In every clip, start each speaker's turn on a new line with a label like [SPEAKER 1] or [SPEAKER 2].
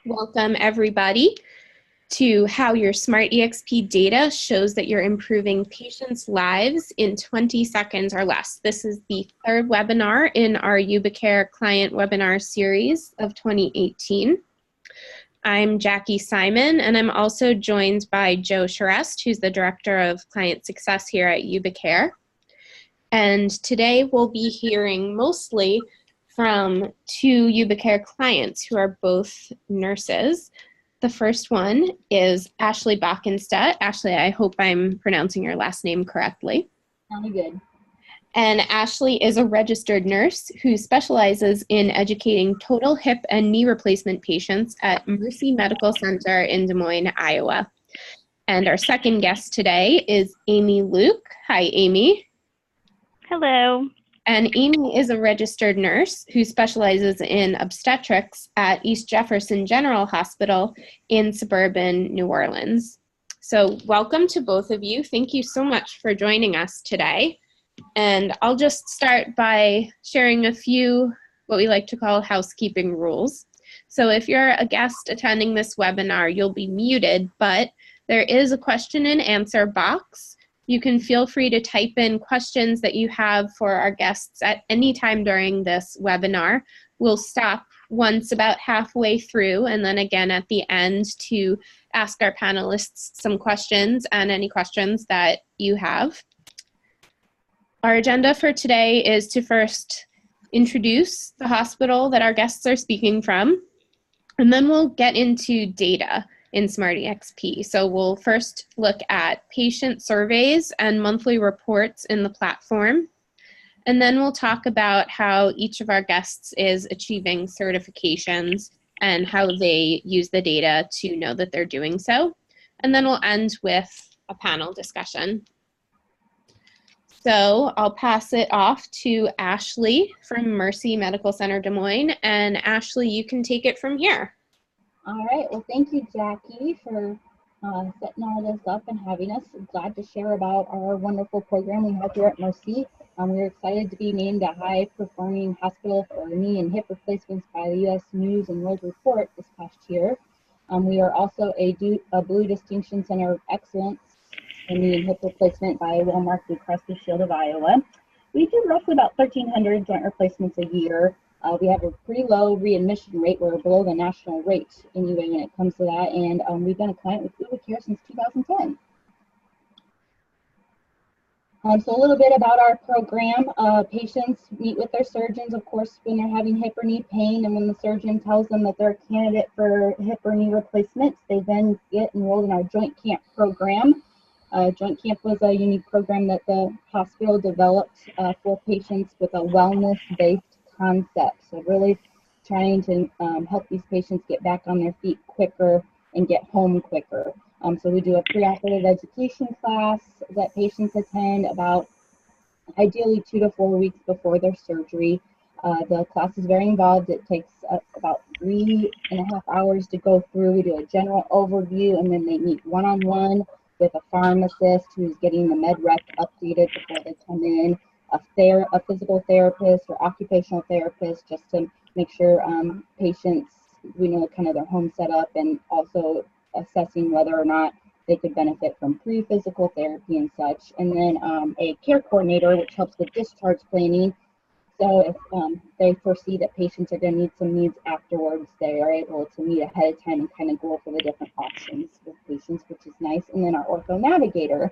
[SPEAKER 1] Welcome, everybody, to how your Smart EXP data shows that you're improving patients' lives in 20 seconds or less. This is the third webinar in our YubiCare client webinar series of 2018. I'm Jackie Simon, and I'm also joined by Joe Charest, who's the Director of Client Success here at YubiCare. And today we'll be hearing mostly from two YubiCare clients who are both nurses. The first one is Ashley Backenstedt. Ashley, I hope I'm pronouncing your last name correctly.
[SPEAKER 2] Sounds good.
[SPEAKER 1] And Ashley is a registered nurse who specializes in educating total hip and knee replacement patients at Mercy Medical Center in Des Moines, Iowa. And our second guest today is Amy Luke. Hi, Amy.
[SPEAKER 3] Hello.
[SPEAKER 1] And Amy is a registered nurse who specializes in obstetrics at East Jefferson General Hospital in suburban New Orleans. So welcome to both of you. Thank you so much for joining us today. And I'll just start by sharing a few what we like to call housekeeping rules. So if you're a guest attending this webinar, you'll be muted, but there is a question and answer box. You can feel free to type in questions that you have for our guests at any time during this webinar. We'll stop once about halfway through and then again at the end to ask our panelists some questions and any questions that you have. Our agenda for today is to first introduce the hospital that our guests are speaking from, and then we'll get into data in Smart EXP. So we'll first look at patient surveys and monthly reports in the platform. And then we'll talk about how each of our guests is achieving certifications and how they use the data to know that they're doing so. And then we'll end with a panel discussion. So I'll pass it off to Ashley from Mercy Medical Center Des Moines. And Ashley, you can take it from here.
[SPEAKER 2] All right. Well, thank you, Jackie, for setting all this up and having us. I'm glad to share about our wonderful program we have here at Mercy. We're excited to be named a high-performing hospital for knee and hip replacements by the U.S. News and World Report this past year. We are also a Blue Distinction Center of Excellence in knee and hip replacement by Wellmark Blue Cross Blue Shield of Iowa. We do roughly about 1,300 joint replacements a year. We have a pretty low readmission rate. We're below the national rate anyway when it comes to that, and we've been a client with YubiCare since 2010. So a little bit about our program. Patients meet with their surgeons, of course, when they're having hip or knee pain, and when the surgeon tells them that they're a candidate for hip or knee replacements, they then get enrolled in our Joint Camp program. Joint Camp was a unique program that the hospital developed for patients with a wellness-based concept. So really trying to help these patients get back on their feet quicker and get home quicker. So we do a preoperative education class that patients attend about ideally 2 to 4 weeks before their surgery. The class is very involved. It takes about 3.5 hours to go through. We do a general overview, and then they meet one-on-one with a pharmacist who's getting the med rec updated before they come in, a physical therapist or occupational therapist, just to make sure patients, we know kind of their home setup, and also assessing whether or not they could benefit from pre-physical therapy and such. And then a care coordinator, which helps with discharge planning. So if they foresee that patients are going to need some needs afterwards, they are able to meet ahead of time and kind of go over the different options with patients, which is nice. And then our ortho navigator,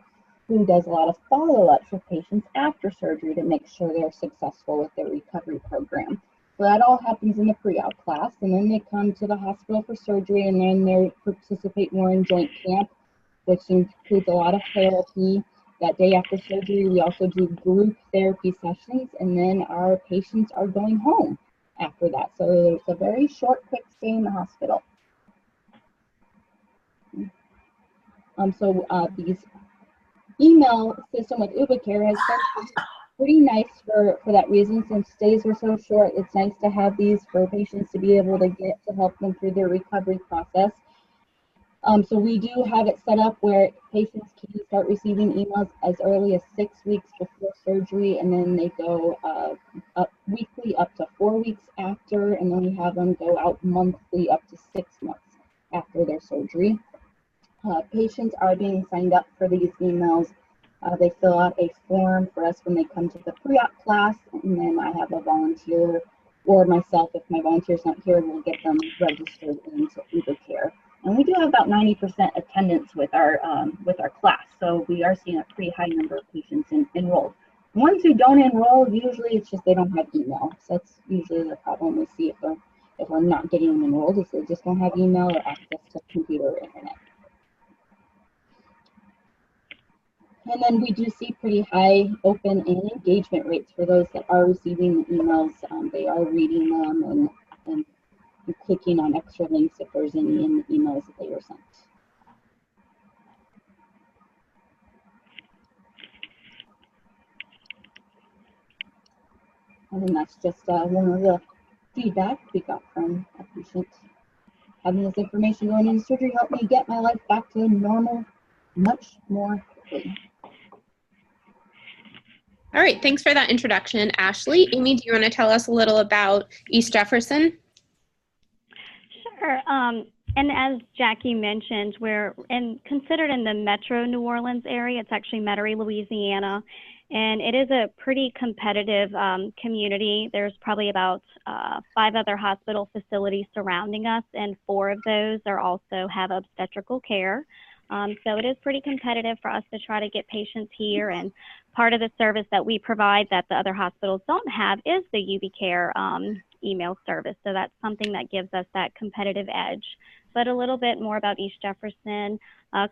[SPEAKER 2] who does a lot of follow-ups with patients after surgery to make sure they're successful with their recovery program. So that all happens in the pre-op class, and then they come to the hospital for surgery, and then they participate more in Joint Camp, which includes a lot of therapy. That day after surgery, we also do group therapy sessions, and then our patients are going home after that. So it's a very short, quick stay in the hospital. These email system with YubiCare has been pretty nice for that reason. Since stays are so short, it's nice to have these for patients to be able to get to help them through their recovery process. So we do have it set up where patients can start receiving emails as early as 6 weeks before surgery, and then they go up weekly up to 4 weeks after, and then we have them go out monthly up to 6 months after their surgery. Patients are being signed up for these emails. They fill out a form for us when they come to the pre-op class, and then I have a volunteer or myself, if my volunteer's not here, will get them registered into UbiCare. And we do have about 90% attendance with our class, so we are seeing a pretty high number of patients enrolled. The ones who don't enroll, usually it's just they don't have email. So that's usually the problem we see if we're not getting them enrolled, is they just don't have email or access to computer or internet. And then we do see pretty high open and engagement rates for those that are receiving the emails. They are reading them and clicking on extra links if there's any in the emails that they were sent. And then that's just one of the feedback we got from a patient. Having this information going into surgery helped me get my life back to normal much more quickly.
[SPEAKER 1] All right, thanks for that introduction, Ashley. Amy, do you want to tell us a little about East Jefferson?
[SPEAKER 3] Sure. And as Jackie mentioned, we're considered in the Metro New Orleans area. It's actually Metairie, Louisiana, and it is a pretty competitive community. There's probably about 5 other hospital facilities surrounding us, and 4 of those also have obstetrical care. So it is pretty competitive for us to try to get patients here, and part of the service that we provide that the other hospitals don't have is the UbiCare email service. So that's something that gives us that competitive edge. But a little bit more about East Jefferson.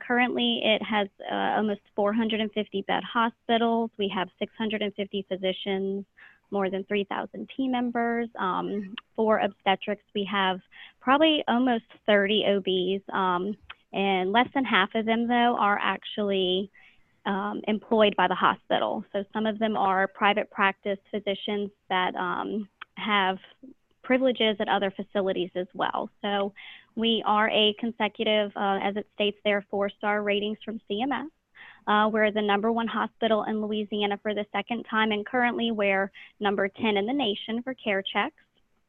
[SPEAKER 3] Currently, it has almost 450 bed hospitals. We have 650 physicians, more than 3,000 team members. For obstetrics, we have probably almost 30 OBs. And less than half of them, though, are actually employed by the hospital. So some of them are private practice physicians that have privileges at other facilities as well. So we are a consecutive, as it states there, 4-star ratings from CMS. We're the #1 hospital in Louisiana for the 2nd time, and currently we're number 10 in the nation for care checks.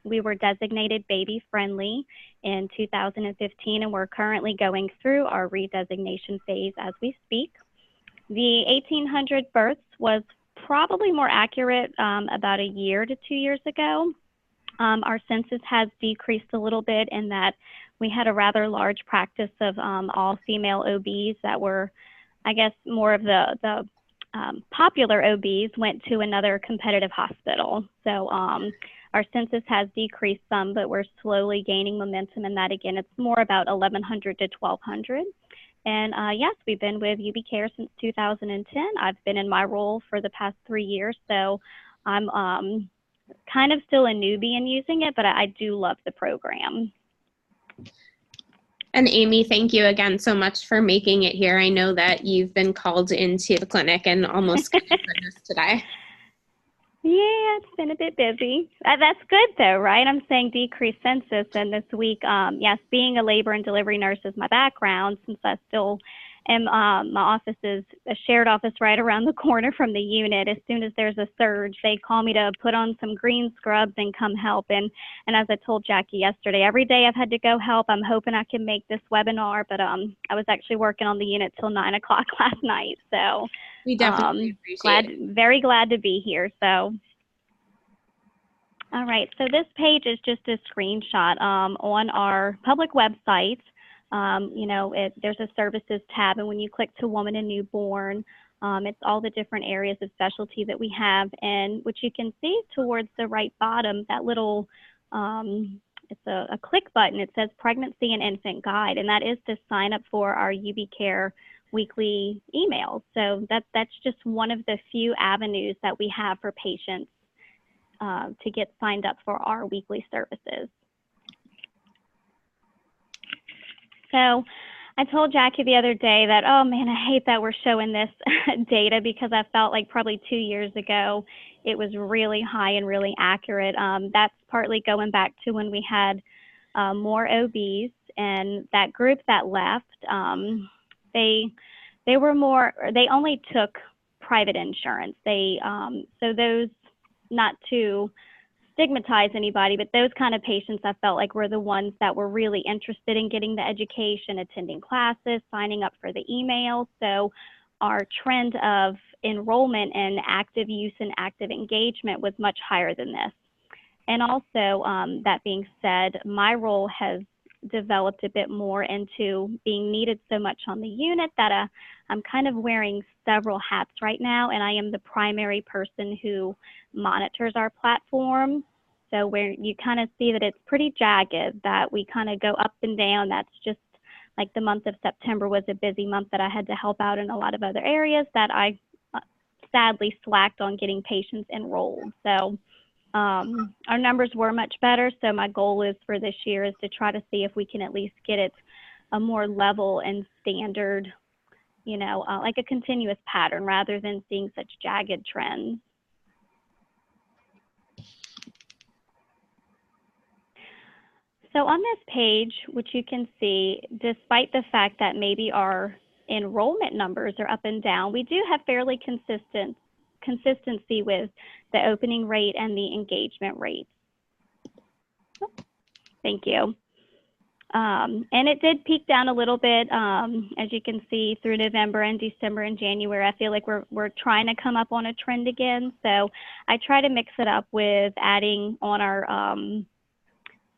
[SPEAKER 3] We were designated baby friendly in 2015, and we're currently going through our redesignation phase as we speak. The 1,800 births was probably more accurate about a year to 2 years ago. Our census has decreased a little bit in that we had a rather large practice of all female OBs that were, I guess, more of the popular OBs went to another competitive hospital. So our census has decreased some, but we're slowly gaining momentum in that. Again, it's more about 1,100 to 1,200. And yes, we've been with UbiCare since 2010. I've been in my role for the past 3 years, so I'm kind of still a newbie in using it, but I do love the program.
[SPEAKER 1] And Amy, thank you again so much for making it here. I know that you've been called into the clinic and almost finished today.
[SPEAKER 3] Yeah, it's been a bit busy. That's good though, right? I'm saying decreased census, and this week, yes, being a labor and delivery nurse is my background, since I still am, my office is a shared office right around the corner from the unit. As soon as there's a surge, they call me to put on some green scrubs and come help. And as I told Jackie yesterday, every day I've had to go help. I'm hoping I can make this webinar, but I was actually working on the unit till 9 o'clock last night. So
[SPEAKER 1] we definitely appreciate it.
[SPEAKER 3] Very glad to be here. So. All right, so this page is just a screenshot on our public website. You know, there's a services tab, and when you click to woman and newborn, it's all the different areas of specialty that we have, and which you can see towards the right bottom, that little, it's a click button. It says Pregnancy and Infant Guide, and that is to sign up for our UbiCare weekly emails. So that's just one of the few avenues that we have for patients to get signed up for our weekly services. So I told Jackie the other day that, oh man, I hate that we're showing this data, because I felt like probably 2 years ago it was really high and really accurate. That's partly going back to when we had more OBs and that group that left, they were more, they only took private insurance. So those, not to stigmatize anybody, but those kind of patients I felt like were the ones that were really interested in getting the education, attending classes, signing up for the email. So our trend of enrollment and active use and active engagement was much higher than this. And also, that being said, my role has developed a bit more into being needed so much on the unit that I'm kind of wearing several hats right now, and I am the primary person who monitors our platform. So where you kind of see that it's pretty jagged, that we kind of go up and down. That's just like the month of September was a busy month that I had to help out in a lot of other areas that I sadly slacked on getting patients enrolled. So our numbers were much better. So my goal is for this year is to try to see if we can at least get it a more level and standard, you know, like a continuous pattern rather than seeing such jagged trends. So on this page, which you can see, despite the fact that maybe our enrollment numbers are up and down, we do have fairly consistency with the opening rate and the engagement rate. Thank you. And it did peak down a little bit, as you can see, through November and December and January. I feel like we're trying to come up on a trend again. So I try to mix it up with adding on our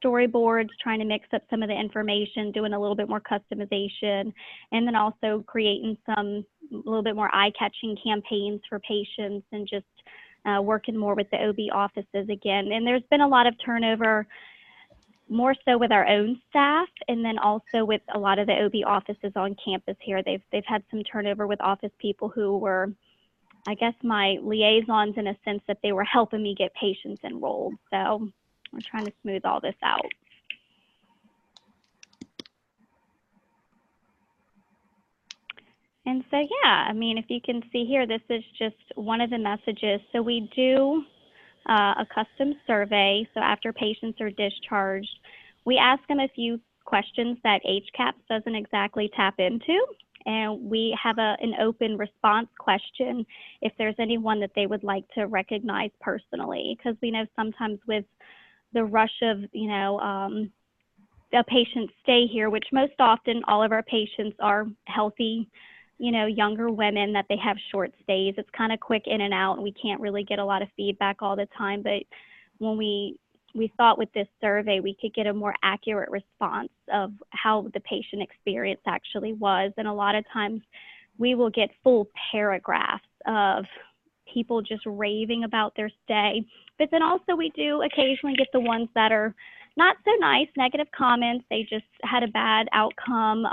[SPEAKER 3] storyboards, trying to mix up some of the information, doing a little bit more customization, and then also creating some a little bit more eye-catching campaigns for patients, and just working more with the OB offices again. And there's been a lot of turnover, more so with our own staff, and then also with a lot of the OB offices on campus here. They've had some turnover with office people who were, I guess, my liaisons in a sense that they were helping me get patients enrolled. So we're trying to smooth all this out. And so, yeah, I mean, if you can see here, this is just one of the messages. So we do a custom survey. So after patients are discharged, we ask them a few questions that HCAHPS doesn't exactly tap into. And we have an open response question if there's anyone that they would like to recognize personally, because we know sometimes with the rush of, you know, a patient stay here, which most often all of our patients are healthy, you know, younger women, that they have short stays. It's kind of quick in and out, and we can't really get a lot of feedback all the time. But when we thought with this survey, we could get a more accurate response of how the patient experience actually was. And a lot of times we will get full paragraphs of people just raving about their stay. But then also we do occasionally get the ones that are not so nice, negative comments. They just had a bad outcome.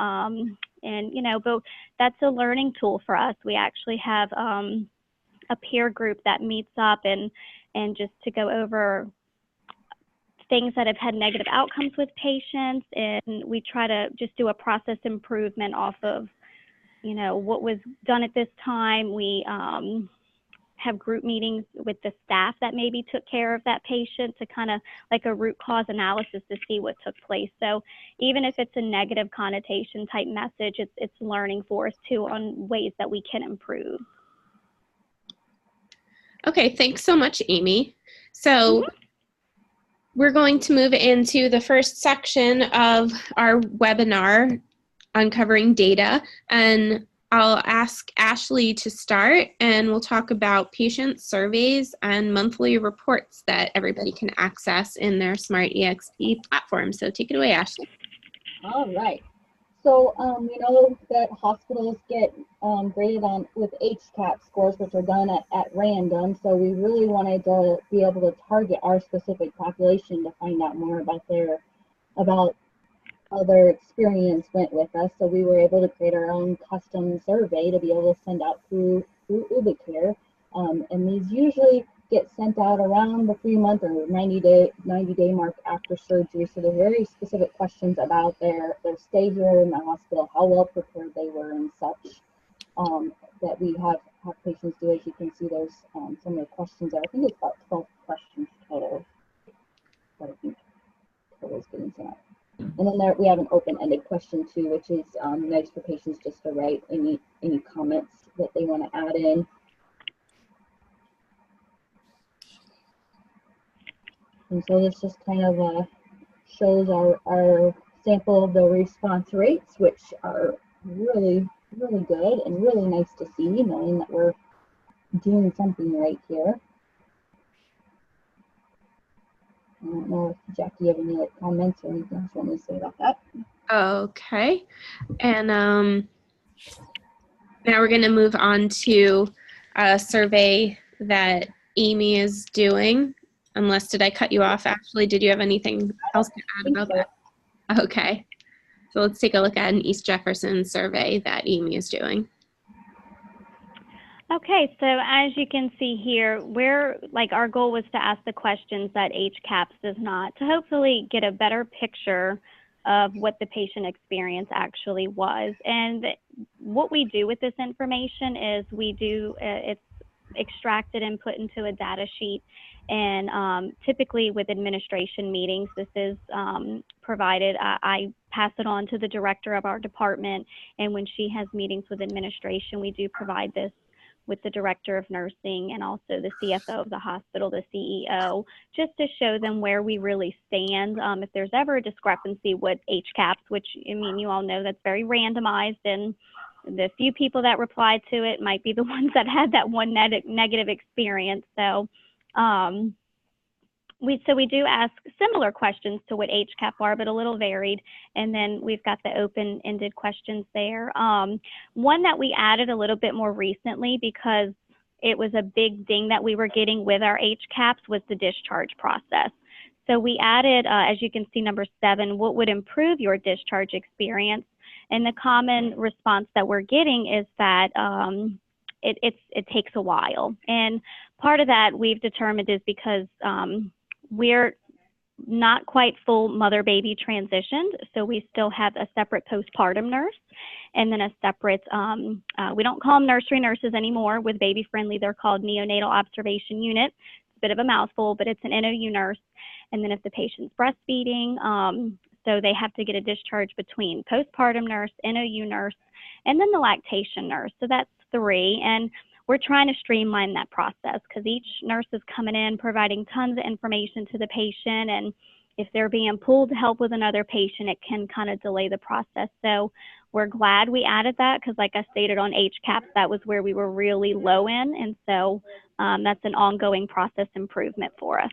[SPEAKER 3] And, you know, but that's a learning tool for us. We actually have a peer group that meets up and just to go over things that have had negative outcomes with patients. And we try to just do a process improvement off of, you know, what was done at this time. We have group meetings with the staff that maybe took care of that patient to kind of like a root cause analysis to see what took place. So even if it's a negative connotation type message, it's learning for us too on ways that we can improve.
[SPEAKER 1] Okay, thanks so much, Amy. So we're going to move into the first section of our webinar, Uncovering Data, and I'll ask Ashley to start, and we'll talk about patient surveys and monthly reports that everybody can access in their Smart EXP platform. So take it away, Ashley.
[SPEAKER 2] All right. So we know that hospitals get graded on with HCAHPS scores, which are done at random. So we really wanted to be able to target our specific population to find out more about how their experience went with us. So we were able to create our own custom survey to be able to send out through Ubicare. And these usually get sent out around the 3-month or 90-day mark after surgery. So they're very specific questions about their stay here in the hospital, how well prepared they were, and such, that we have patients do. As you can see, there's some of the questions there. I think it's about 12 questions total that I think total is getting sent out. And then we have an open-ended question too, which is nice for patients just to write any comments that they want to add in. And so this just kind of shows our sample of the response rates, which are really, really good and really nice to see, knowing that we're doing something right here. I don't know if Jackie, you have any comments or anything else you want me to say about that?
[SPEAKER 1] Okay. And now we're going to move on to a survey that Amy is doing. Unless, did I cut you off, Ashley? Did you have anything else to add about that? Okay. So let's take a look at an East Jefferson survey that Amy is doing.
[SPEAKER 3] Okay, so as you can see here, our goal was to ask the questions that HCAHPS does not, to hopefully get a better picture of what the patient experience actually was. And what we do with this information is it's extracted and put into a data sheet. And typically with administration meetings, this is provided. I pass it on to the director of our department. And when she has meetings with administration, we do provide this with the director of nursing and also the CFO of the hospital, the CEO, just to show them where we really stand. If there's ever a discrepancy with HCAHPS, which, I mean, you all know that's very randomized, and the few people that replied to it might be the ones that had that one negative experience. So we do ask similar questions to what HCAHPS are, but a little varied. And then we've got the open-ended questions there. One that we added a little bit more recently, because it was a big ding that we were getting with our HCAHPS, was the discharge process. So we added, as you can see, number 7, what would improve your discharge experience? And the common response that we're getting is that it takes a while. And part of that we've determined is because we're not quite full mother-baby transitioned, so we still have a separate postpartum nurse, and then a separate, we don't call them nursery nurses anymore. With Baby Friendly, they're called neonatal observation unit. It's a bit of a mouthful, but it's an NOU nurse. And then if the patient's breastfeeding, so they have to get a discharge between postpartum nurse, NOU nurse, and then the lactation nurse. So that's 3. And we're trying to streamline that process, because each nurse is coming in providing tons of information to the patient, and if they're being pulled to help with another patient, it can kind of delay the process. So we're glad we added that, because like I stated on HCAHPS, that was where we were really low in, and so that's an ongoing process improvement for us.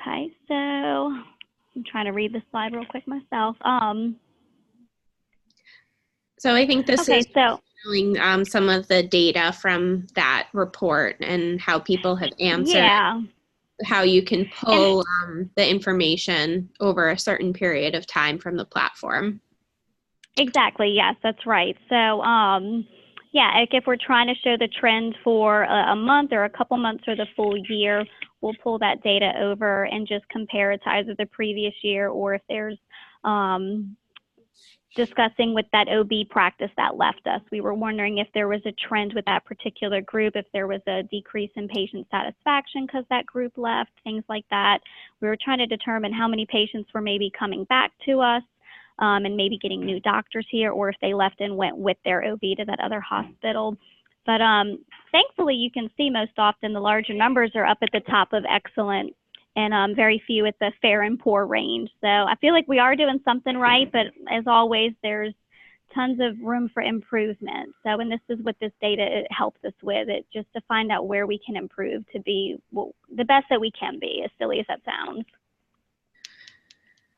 [SPEAKER 3] Okay, so I'm trying to read the slide real quick myself.
[SPEAKER 1] So I think this is showing some of the data from that report and how people have answered, how you can pull the information over a certain period of time from the platform. Exactly,
[SPEAKER 3] yes, that's right. So yeah, like if we're trying to show the trend for a month or a couple months or the full year, we'll pull that data over and just compare it to either the previous year, or if there's discussing with that OB practice that left us. We were wondering if there was a trend with that particular group, if there was a decrease in patient satisfaction because that group left, things like that. We were trying to determine how many patients were maybe coming back to us and maybe getting new doctors here, or if they left and went with their OB to that other hospital. But thankfully, you can see most often the larger numbers are up at the top of excellent, and very few at the fair and poor range. So I feel like we are doing something right, but as always, there's tons of room for improvement. So, and this is what this data helps us with, it just to find out where we can improve to be the best that we can be, as silly as that sounds.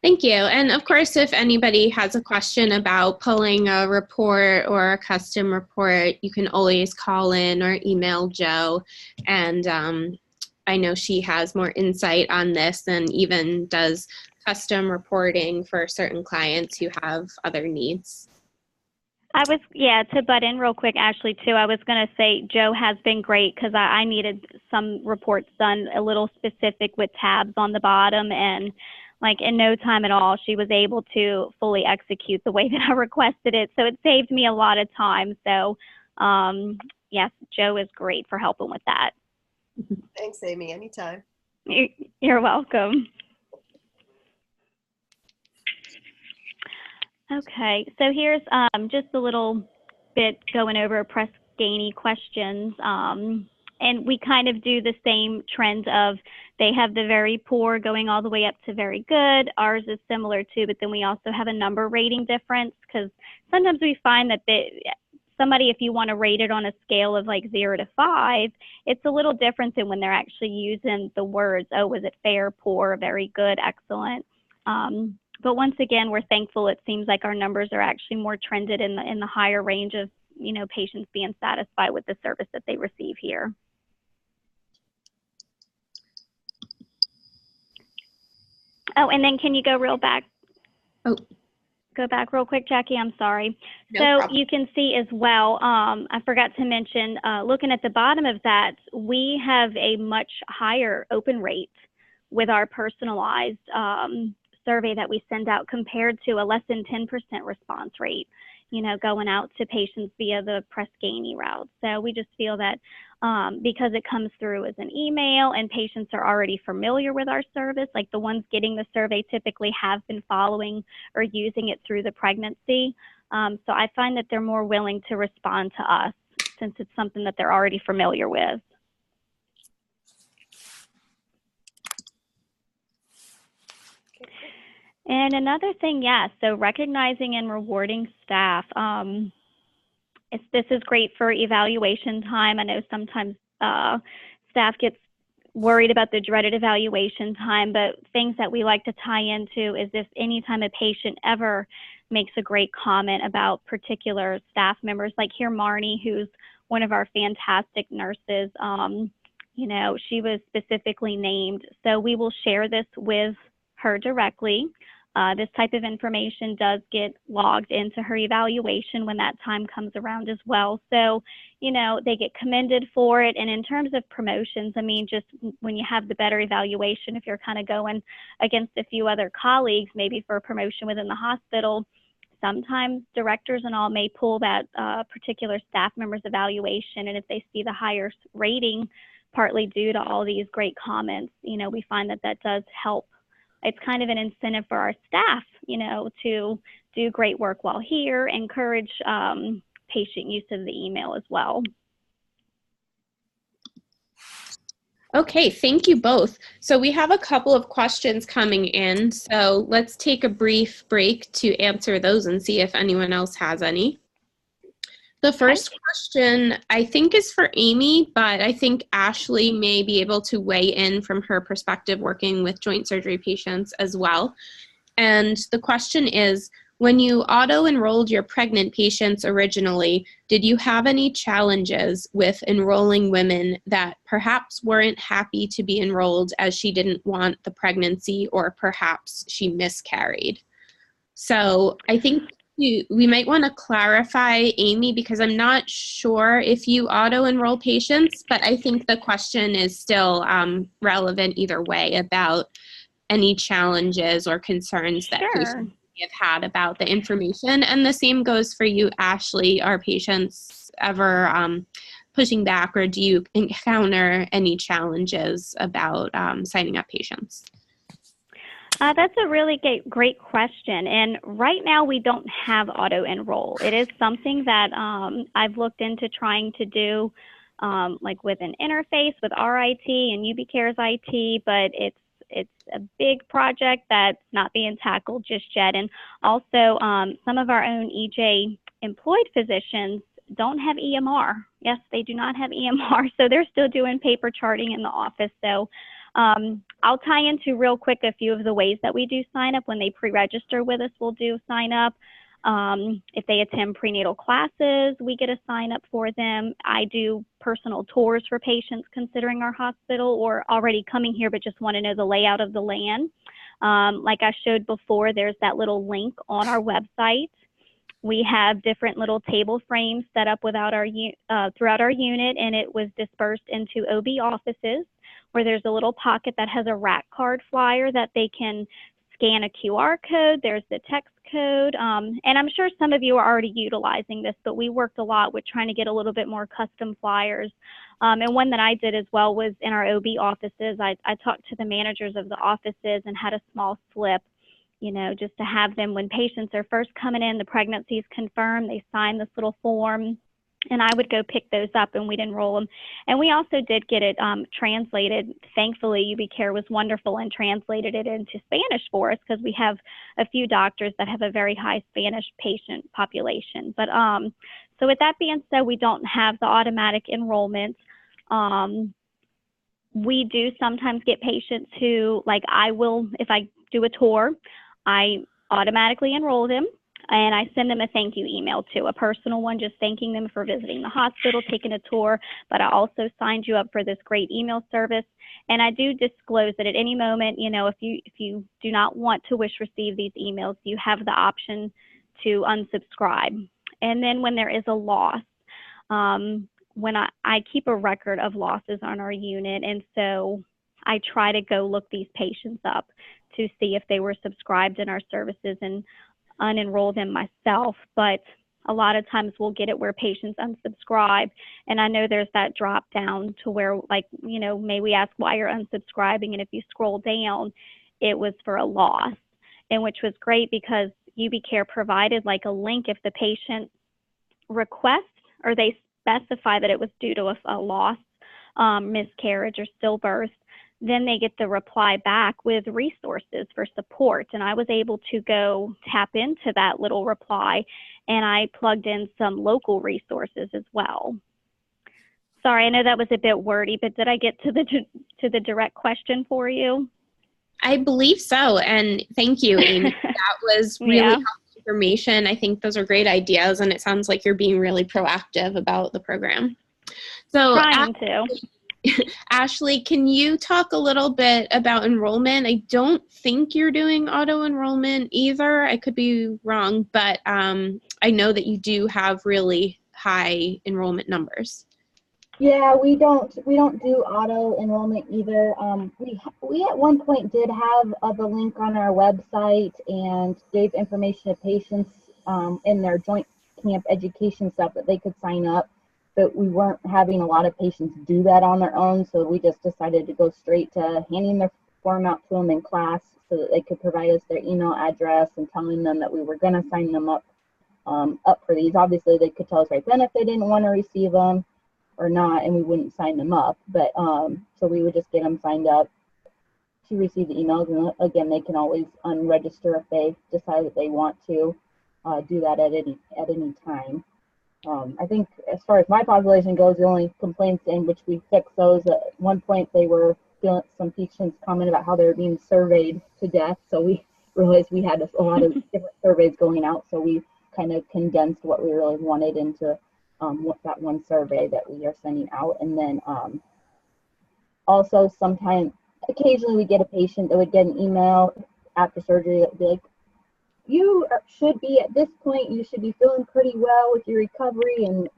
[SPEAKER 1] Thank you. And of course, if anybody has a question about pulling a report or a custom report, you can always call in or email Jo, and I know she has more insight on this and even does custom reporting for certain clients who have other needs.
[SPEAKER 3] To butt in real quick, Ashley, too, I was going to say Jo has been great, because I needed some reports done a little specific with tabs on the bottom, and like in no time at all, she was able to fully execute the way that I requested it. So it saved me a lot of time. So yes, Jo is great for helping with that.
[SPEAKER 4] Thanks, Amy. Anytime.
[SPEAKER 3] You're welcome. Okay, so here's just a little bit going over Press Ganey questions. And we kind of do the same trend of they have the very poor going all the way up to very good. Ours is similar too, but then we also have a number rating difference because sometimes we find that somebody, if you want to rate it on a scale of like 0 to 5, it's a little different than when they're actually using the words, oh, was it fair, poor, very good, excellent. But once again, we're thankful. It seems like our numbers are actually more trended in the higher range of, you know, patients being satisfied with the service that they receive here. Oh, and then can you go back?
[SPEAKER 1] Oh.
[SPEAKER 3] Go back real quick, Jackie. I'm sorry.
[SPEAKER 1] No
[SPEAKER 3] so
[SPEAKER 1] problem.
[SPEAKER 3] You can see as well, I forgot to mention, looking at the bottom of that, we have a much higher open rate with our personalized survey that we send out compared to a less than 10% response rate, you know, going out to patients via the Press Ganey route. So we just feel that because it comes through as an email and patients are already familiar with our service, like the ones getting the survey typically have been following or using it through the pregnancy. So I find that they're more willing to respond to us since it's something that they're already familiar with. And another thing, yes, so recognizing and rewarding staff. This is great for evaluation time. I know sometimes staff gets worried about the dreaded evaluation time, but things that we like to tie into is if anytime a patient ever makes a great comment about particular staff members, like here Marnie, who's one of our fantastic nurses, you know, she was specifically named. So we will share this with her directly. This type of information does get logged into her evaluation when that time comes around as well. So, you know, they get commended for it. And in terms of promotions, I mean, just when you have the better evaluation, if you're kind of going against a few other colleagues, maybe for a promotion within the hospital, sometimes directors and all may pull that particular staff member's evaluation. And if they see the higher rating, partly due to all these great comments, you know, we find that that does help. It's kind of an incentive for our staff, you know, to do great work while here, encourage patient use of the email as well.
[SPEAKER 1] Okay, thank you both. So we have a couple of questions coming in, so let's take a brief break to answer those and see if anyone else has any. The first question I think is for Amy, but I think Ashley may be able to weigh in from her perspective working with joint surgery patients as well. And the question is, when you auto-enrolled your pregnant patients originally, did you have any challenges with enrolling women that perhaps weren't happy to be enrolled as she didn't want the pregnancy or perhaps she miscarried? So I think we might want to clarify, Amy, because I'm not sure if you auto-enroll patients, but I think the question is still relevant either way about any challenges or concerns that patients have had about the information. And the same goes for you, Ashley. Are patients ever pushing back, or do you encounter any challenges about signing up patients?
[SPEAKER 3] That's a really great question. And right now we don't have auto-enroll. It is something that I've looked into trying to do, like with an interface with RIT and UBCares IT, but it's a big project that's not being tackled just yet. And also some of our own EJ employed physicians don't have EMR. Yes, they do not have EMR, so they're still doing paper charting in the office. So I'll tie into real quick a few of the ways that we do sign up. When they pre-register with us, we'll do sign up. If they attend prenatal classes, we get a sign up for them. I do personal tours for patients considering our hospital or already coming here but just want to know the layout of the land. Like I showed before, there's that little link on our website. We have different little table frames set up throughout our unit, and it was dispersed into OB offices where there's a little pocket that has a rack card flyer that they can scan a QR code. There's the text code. And I'm sure some of you are already utilizing this, but we worked a lot with trying to get a little bit more custom flyers. And one that I did as well was in our OB offices. I talked to the managers of the offices and had a small slip, you know, just to have them when patients are first coming in, the pregnancy is confirmed, they sign this little form. And I would go pick those up and we'd enroll them. And we also did get it translated. Thankfully, UB Care was wonderful and translated it into Spanish for us because we have a few doctors that have a very high Spanish patient population. But so with that being said, we don't have the automatic enrollment. We do sometimes get patients who, like I will, if I do a tour, I automatically enroll them. And I send them a thank you email too, a personal one, just thanking them for visiting the hospital, taking a tour. But I also signed you up for this great email service. And I do disclose that at any moment, you know, if you do not want to receive these emails, you have the option to unsubscribe. And then when there is a loss, when I keep a record of losses on our unit, and so I try to go look these patients up to see if they were subscribed in our services and unenroll them myself. But a lot of times we'll get it where patients unsubscribe, and I know there's that drop down to where, like, you know, may we ask why you're unsubscribing, and if you scroll down, it was for a loss, and which was great because UB Care provided like a link if the patient requests or they specify that it was due to a loss, miscarriage or stillbirth, then they get the reply back with resources for support. And I was able to go tap into that little reply, and I plugged in some local resources as well. Sorry, I know that was a bit wordy, but did I get to the direct question for you?
[SPEAKER 1] I believe so. And thank you, Amy. That was really helpful information. I think those are great ideas, and it sounds like you're being really proactive about the program. So
[SPEAKER 3] trying to.
[SPEAKER 1] Ashley, can you talk a little bit about enrollment? I don't think you're doing auto enrollment either. I could be wrong, but I know that you do have really high enrollment numbers.
[SPEAKER 2] Yeah, we don't do auto enrollment either. We at one point did have the link on our website and gave information to patients in their joint camp education stuff that they could sign up. But we weren't having a lot of patients do that on their own, so we just decided to go straight to handing the form out to them in class so that they could provide us their email address and telling them that we were going to sign them up for these. Obviously, they could tell us right then if they didn't want to receive them or not, and we wouldn't sign them up. But so we would just get them signed up to receive the emails, and again, they can always unregister if they decide that they want to do that at any time. I think as far as my population goes, the only complaints in which we fixed those, at one point they were feeling, some patients comment about how they were being surveyed to death. So we realized we had a lot of different surveys going out. So we kind of condensed what we really wanted into that one survey that we are sending out. And then also occasionally we get a patient that would get an email after surgery that would be like, you should be at this point, you should be feeling pretty well with your recovery and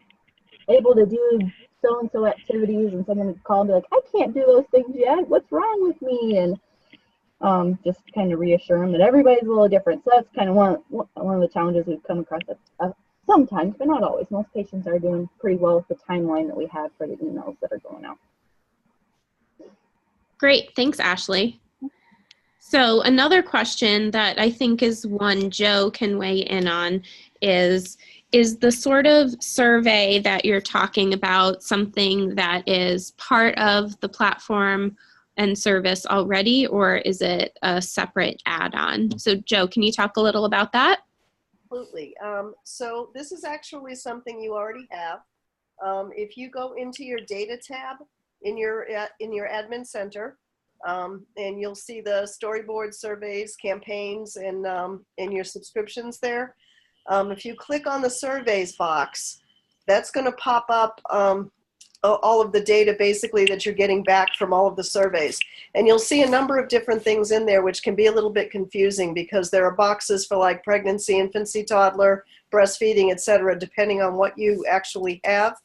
[SPEAKER 2] able to do so-and-so activities, and someone would call and be like, I can't do those things yet, what's wrong with me? And just kind of reassure them that everybody's a little different. So that's kind of one of the challenges we've come across sometimes, but not always. Most patients are doing pretty well with the timeline that we have for the emails that are going out.
[SPEAKER 1] Great, thanks, Ashley. So another question that I think is one Joe can weigh in on is the sort of survey that you're talking about something that is part of the platform and service already, or is it a separate add-on? So Joe, can you talk a little about that?
[SPEAKER 4] Absolutely. So this is actually something you already have. If you go into your data tab in your admin center, and you'll see the storyboard surveys, campaigns, and your subscriptions there. If you click on the surveys box, that's going to pop up all of the data basically that you're getting back from all of the surveys. And you'll see a number of different things in there which can be a little bit confusing because there are boxes for like pregnancy, infancy, toddler, breastfeeding, etc., depending on what you actually have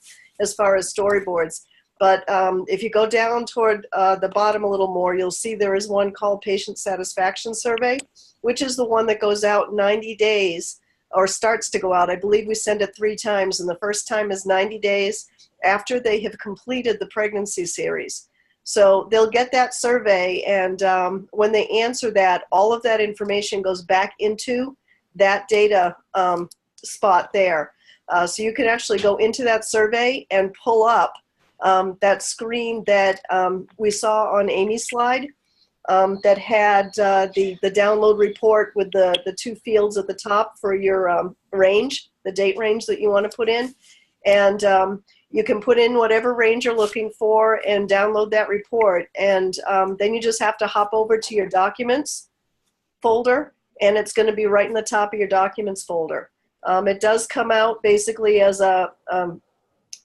[SPEAKER 4] as far as storyboards. But if you go down toward the bottom a little more, you'll see there is one called Patient Satisfaction Survey, which is the one that goes out 90 days or starts to go out. I believe we send it 3 times, and the first time is 90 days after they have completed the pregnancy series. So they'll get that survey, and when they answer that, all of that information goes back into that data spot there. So you can actually go into that survey and pull up that screen that we saw on Amy's slide that had the download report with the 2 fields at the top for your range, the date range that you want to put in. And you can put in whatever range you're looking for and download that report. And then you just have to hop over to your documents folder, and it's going to be right in the top of your documents folder. It does come out basically as a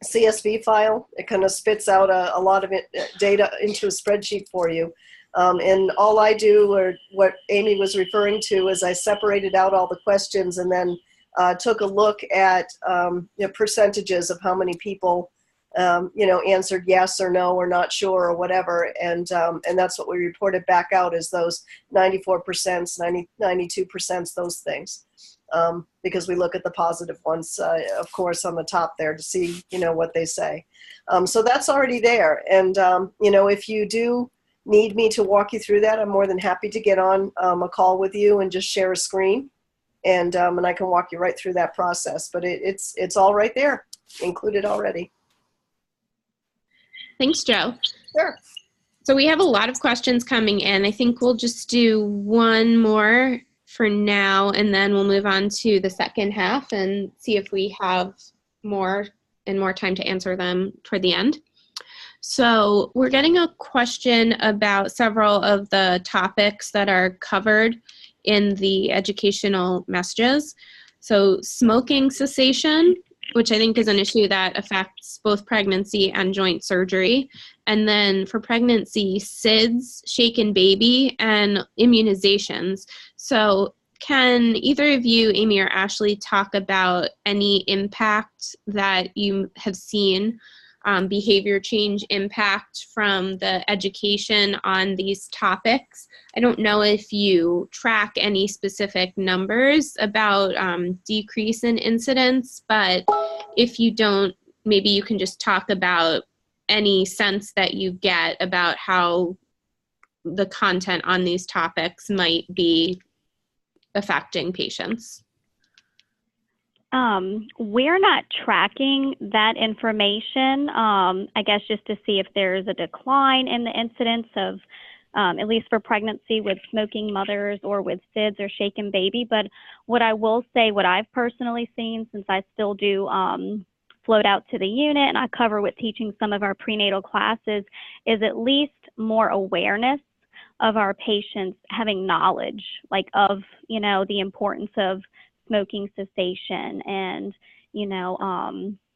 [SPEAKER 4] CSV file. It kind of spits out a lot of data into a spreadsheet for you. And all I do, or what Amy was referring to, is I separated out all the questions and then took a look at percentages of how many people answered yes or no or not sure or whatever, and that's what we reported back out as those 94%, 92%, those things, because we look at the positive ones, of course, on the top there to see what they say. So that's already there, and if you do need me to walk you through that, I'm more than happy to get on a call with you and just share a screen, and I can walk you right through that process. But it's all right there, included already.
[SPEAKER 1] Thanks, Joe.
[SPEAKER 4] Sure.
[SPEAKER 1] So we have a lot of questions coming in. I think we'll just do one more for now, and then we'll move on to the second half and see if we have more time to answer them toward the end. So we're getting a question about several of the topics that are covered in the educational messages. So smoking cessation, which I think is an issue that affects both pregnancy and joint surgery. And then for pregnancy, SIDS, shaken baby, and immunizations. So can either of you, Amy or Ashley, talk about any impact that you have seen, behavior change impact from the education on these topics? I don't know if you track any specific numbers about decrease in incidence, but if you don't, maybe you can just talk about any sense that you get about how the content on these topics might be affecting patients.
[SPEAKER 3] We're not tracking that information, I guess just to see if there's a decline in the incidence of, at least for pregnancy with smoking mothers or with SIDS or shaken baby. But what I will say, what I've personally seen, since I still do float out to the unit and I cover with teaching some of our prenatal classes, is at least more awareness of our patients having knowledge, like of, the importance of smoking cessation and,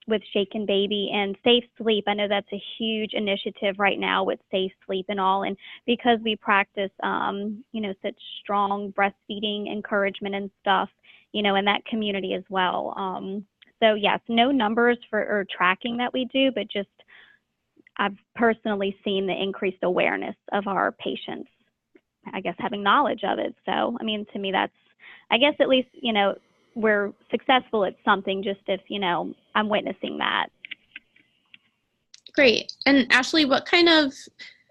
[SPEAKER 3] with shaken baby and safe sleep. I know that's a huge initiative right now with safe sleep and all. And because we practice, such strong breastfeeding encouragement and stuff, in that community as well. So yes, no numbers or tracking that we do, but just I've personally seen the increased awareness of our patients, I guess, having knowledge of it. So, to me, that's, I guess, at least, we're successful at something just if, I'm witnessing that.
[SPEAKER 1] Great. And Ashley, what kind of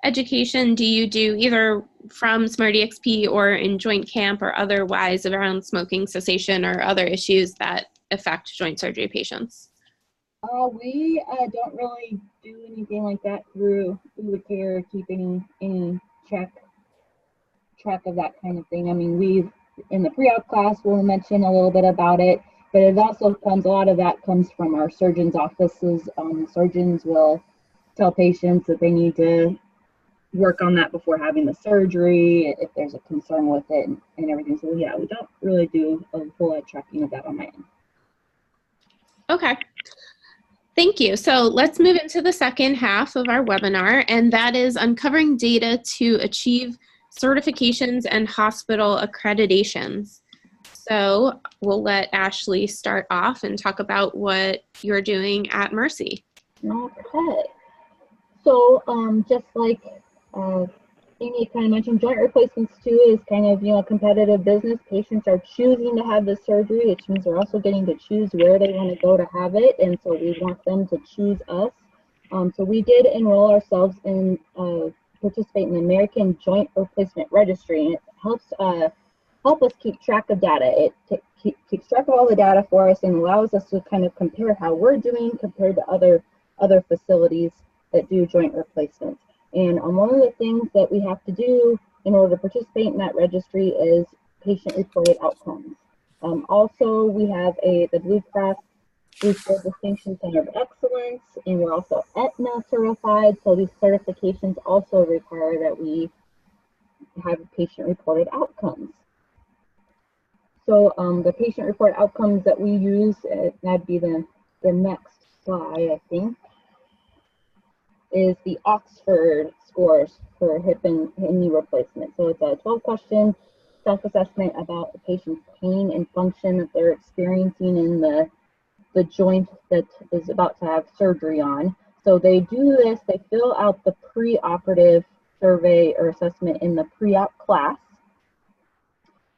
[SPEAKER 1] education do you do either from SmartEXP or in joint camp or otherwise around smoking cessation or other issues that affect joint surgery patients?
[SPEAKER 2] We don't really do anything like that through Fluid Care, keep any track of that kind of thing. We've in the pre-op class we'll mention a little bit about it, but it also comes, a lot of that comes from our surgeons' offices. Surgeons will tell patients that they need to work on that before having the surgery if there's a concern with it and everything. So yeah, we don't really do a full lot of tracking of that on my end.
[SPEAKER 1] Okay. Thank you. So let's move into the second half of our webinar, and that is uncovering data to achieve certifications and hospital accreditations. So we'll let Ashley start off and talk about what you're doing at Mercy.
[SPEAKER 2] Okay. So just like Amy kind of mentioned, joint replacements too is kind of, competitive business. Patients are choosing to have the surgery, which means they're also getting to choose where they want to go to have it. And so we want them to choose us. So we did enroll ourselves in participate in the American Joint Replacement Registry, and it helps help us keep track of data. It keeps track of all the data for us and allows us to kind of compare how we're doing compared to other facilities that do joint replacements. And one of the things that we have to do in order to participate in that registry is patient-reported outcomes. Also, we have the Blue Cross Blue Shield Distinction Center of Excellence, and we're also Aetna certified. So these certifications also require that we have patient-reported outcomes. So the patient-reported outcomes that we use, that'd be the next slide, I think, is the Oxford scores for hip and knee replacement. So it's a 12-question self-assessment about the patient's pain and function that they're experiencing in the joint that is about to have surgery on. So they do this, they fill out the pre-operative survey or assessment in the pre-op class.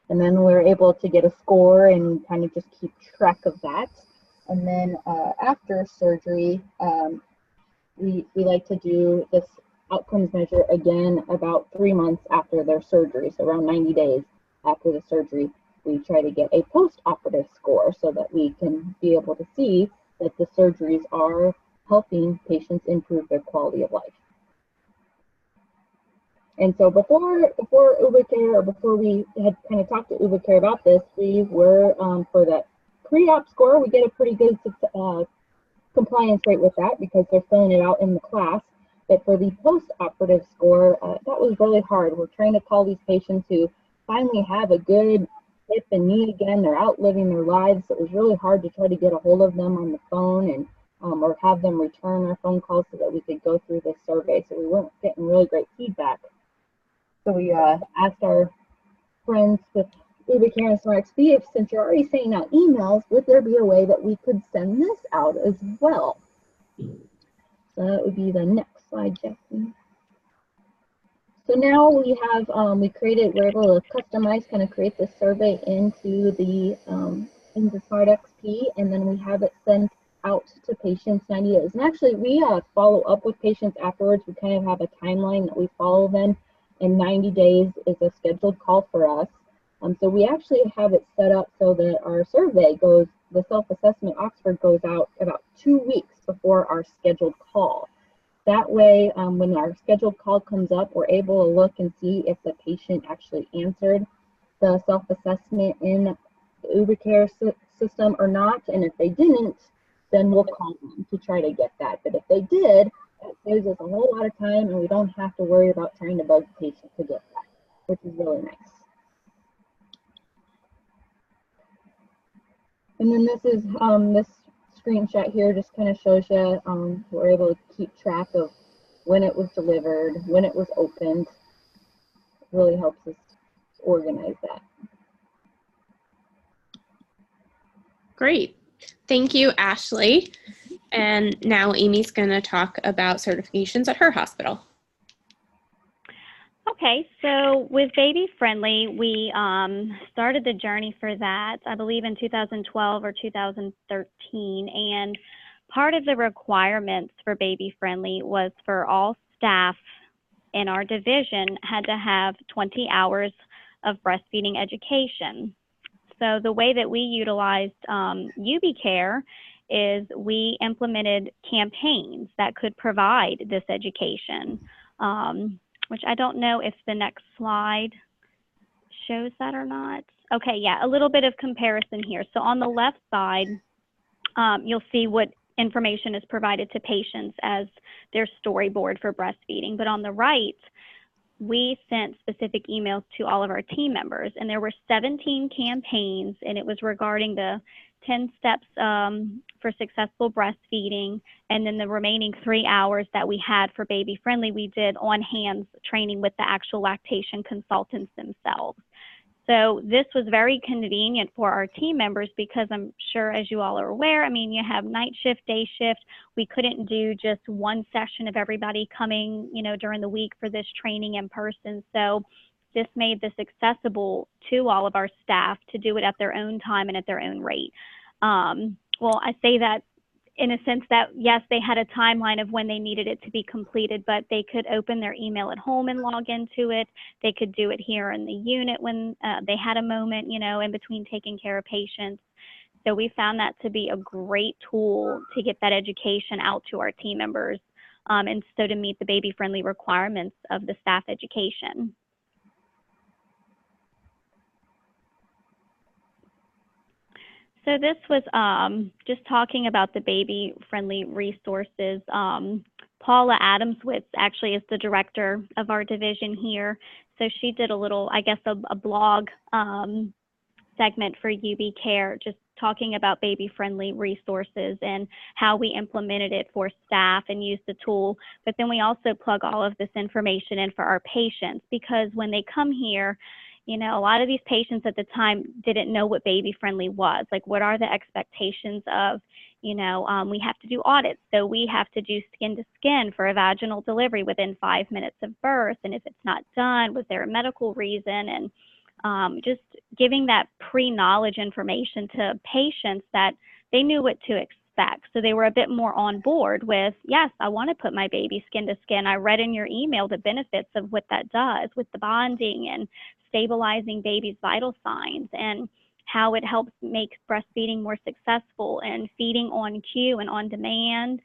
[SPEAKER 2] And then we're able to get a score and kind of just keep track of that. And then after surgery, we like to do this outcomes measure again about 3 months after their surgery, so around 90 days after the surgery. We try to get a post-operative score so that we can be able to see that the surgeries are helping patients improve their quality of life. And so before UvaCare, or before we had kind of talked to UvaCare about this, we were, for that pre-op score, we get a pretty good compliance rate with that because they're filling it out in the class. But for the post-operative score, that was really hard. We're trying to call these patients who finally have a good hip and knee again. They're out living their lives. It was really hard to try to get a hold of them on the phone and or have them return our phone calls so that we could go through this survey. So we weren't getting really great feedback. So we asked our friends with UvaCare and SmartXP, since you're already sending out emails, would there be a way that we could send this out as well? So that would be the next slide, Jackie. So now we have, we're able to customize, kind of create this survey into SmartXP, and then we have it sent out to patients 90 days. And actually, we follow up with patients afterwards. We kind of have a timeline that we follow them, and 90 days is a scheduled call for us. So we actually have it set up so that our survey goes, the self-assessment Oxford goes out about 2 weeks before our scheduled call. That way, when our scheduled call comes up, we're able to look and see if the patient actually answered the self-assessment in the UvaCare system or not. And if they didn't, then we'll call them to try to get that. But if they did, that saves us a whole lot of time, and we don't have to worry about trying to bug the patient to get that, which is really nice. And then this is this screenshot here just kind of shows you we're able to keep track of when it was delivered, when it was opened. It really helps us organize that.
[SPEAKER 1] Great. Thank you, Ashley. And now Amy's going to talk about certifications at her hospital.
[SPEAKER 3] Okay, so with Baby Friendly, we started the journey for that, I believe in 2012 or 2013, and part of the requirements for Baby Friendly was for all staff in our division had to have 20 hours of breastfeeding education. So the way that we utilized UvaCare is we implemented campaigns that could provide this education. Which I don't know if the next slide shows that or not. Okay, yeah, a little bit of comparison here. So on the left side, you'll see what information is provided to patients as their storyboard for breastfeeding. But on the right, we sent specific emails to all of our team members, and there were 17 campaigns, and it was regarding the 10 steps for successful breastfeeding, and then the remaining 3 hours that we had for Baby Friendly, we did on-hands training with the actual lactation consultants themselves. So this was very convenient for our team members because I'm sure, as you all are aware, I mean, you have night shift, day shift. We couldn't do just one session of everybody coming, you know, during the week for this training in person. So this made this accessible to all of our staff to do it at their own time and at their own rate. Well, I say that in a sense that, yes, they had a timeline of when they needed it to be completed, but they could open their email at home and log into it. They could do it here in the unit when they had a moment, you know, in between taking care of patients. So we found that to be a great tool to get that education out to our team members, and so to meet the baby-friendly requirements of the staff education. So this was just talking about the baby-friendly resources. Paula Adamswitz actually is the director of our division here. So she did a little, I guess, a blog segment for UB Care, just talking about baby-friendly resources and how we implemented it for staff and used the tool. But then we also plug all of this information in for our patients, because when they come here, you know, a lot of these patients at the time didn't know what baby-friendly was. Like, what are the expectations of, you know, we have to do audits. So we have to do skin to skin for a vaginal delivery within 5 minutes of birth. And if it's not done, was there a medical reason? And just giving that pre-knowledge information to patients that they knew what to expect. So they were a bit more on board with, yes, I want to put my baby skin to skin. I read in your email the benefits of what that does with the bonding and stabilizing baby's vital signs, and how it helps make breastfeeding more successful and feeding on cue and on demand.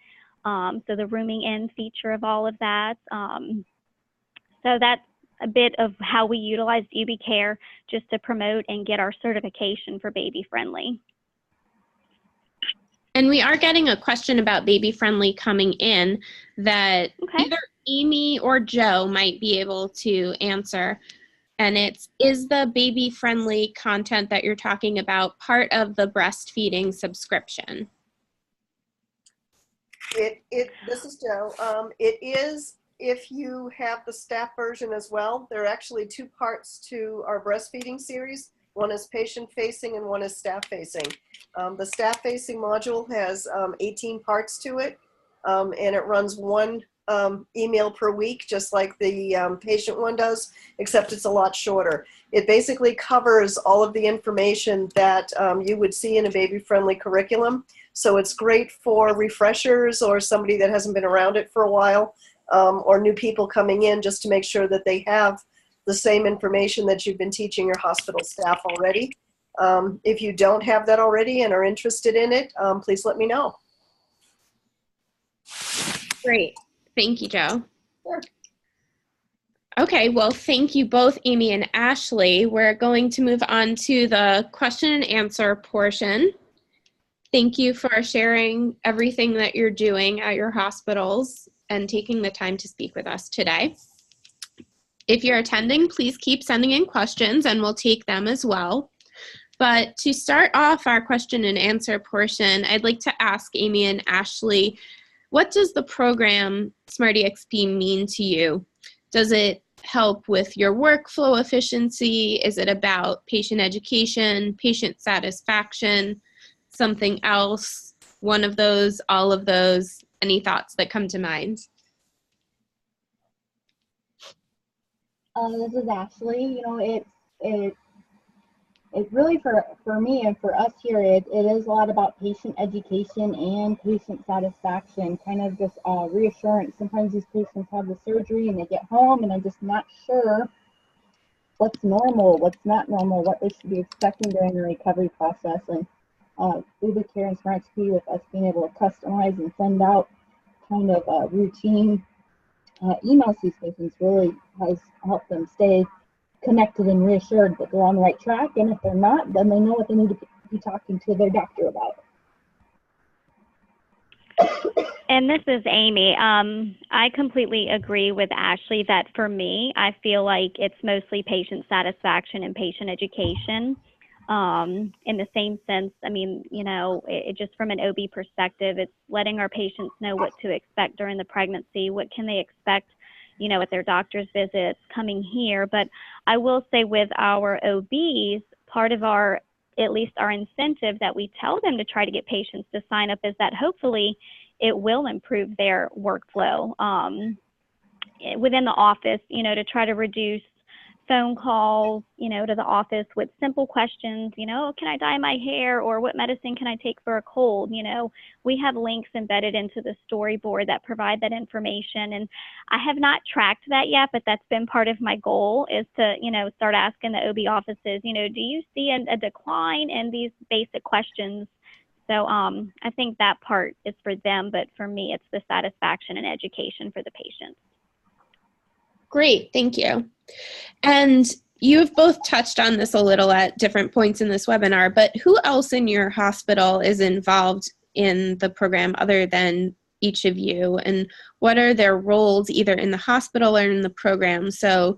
[SPEAKER 3] So the rooming in feature of all of that. So that's a bit of how we utilized UB Care just to promote and get our certification for baby friendly.
[SPEAKER 1] And we are getting a question about baby friendly coming in that either Amy or Joe might be able to answer. And it's, is the baby-friendly content that you're talking about part of the breastfeeding subscription?
[SPEAKER 4] This is Joe. It is, if you have the staff version as well. There are actually two parts to our breastfeeding series. One is patient-facing and one is staff-facing. The staff-facing module has 18 parts to it, and it runs one email per week, just like the patient one does, except it's a lot shorter. It basically covers all of the information that you would see in a baby-friendly curriculum. So it's great for refreshers or somebody that hasn't been around it for a while, or new people coming in, just to make sure that they have the same information that you've been teaching your hospital staff already. If you don't have that already and are interested in it, please let me know.
[SPEAKER 1] Great. Thank you, Joe.
[SPEAKER 4] Sure.
[SPEAKER 1] Okay, well, thank you both, Amy and Ashley. We're going to move on to the question and answer portion. Thank you for sharing everything that you're doing at your hospitals and taking the time to speak with us today. If you're attending, please keep sending in questions and we'll take them as well. But to start off our question and answer portion, I'd like to ask Amy and Ashley, what does the program SmartEXP mean to you? Does it help with your workflow efficiency? Is it about patient education, patient satisfaction, something else, one of those, all of those? Any thoughts that come to mind?
[SPEAKER 2] This is Ashley. You know, it really, for me and for us here, it is a lot about patient education and patient satisfaction, kind of just reassurance. Sometimes these patients have the surgery and they get home and they're just not sure what's normal, what's not normal, what they should be expecting during the recovery process. And UB Care and SmartEXP, with us being able to customize and send out kind of routine emails to these patients, really has helped them stay connected and reassured that they're on the right track, and if they're not, then they know what they need to be talking to their doctor about.
[SPEAKER 3] And this is Amy. I completely agree with Ashley that for me, I feel like it's mostly patient satisfaction and patient education. In the same sense, I mean, you know, it just from an OB perspective, it's letting our patients know what to expect during the pregnancy, what can they expect you know, at their doctor's visits, coming here. But I will say with our OBs, part of our, at least our incentive that we tell them to try to get patients to sign up is that hopefully it will improve their workflow within the office, you know, to try to reduce phone calls, you know, to the office with simple questions, you know, can I dye my hair, or what medicine can I take for a cold? You know, we have links embedded into the storyboard that provide that information. And I have not tracked that yet, but that's been part of my goal, is to, you know, start asking the OB offices, you know, do you see a decline in these basic questions? So I think that part is for them, but for me, it's the satisfaction and education for the patients.
[SPEAKER 1] Great, thank you. And you've both touched on this a little at different points in this webinar, but who else in your hospital is involved in the program other than each of you? And what are their roles either in the hospital or in the program? So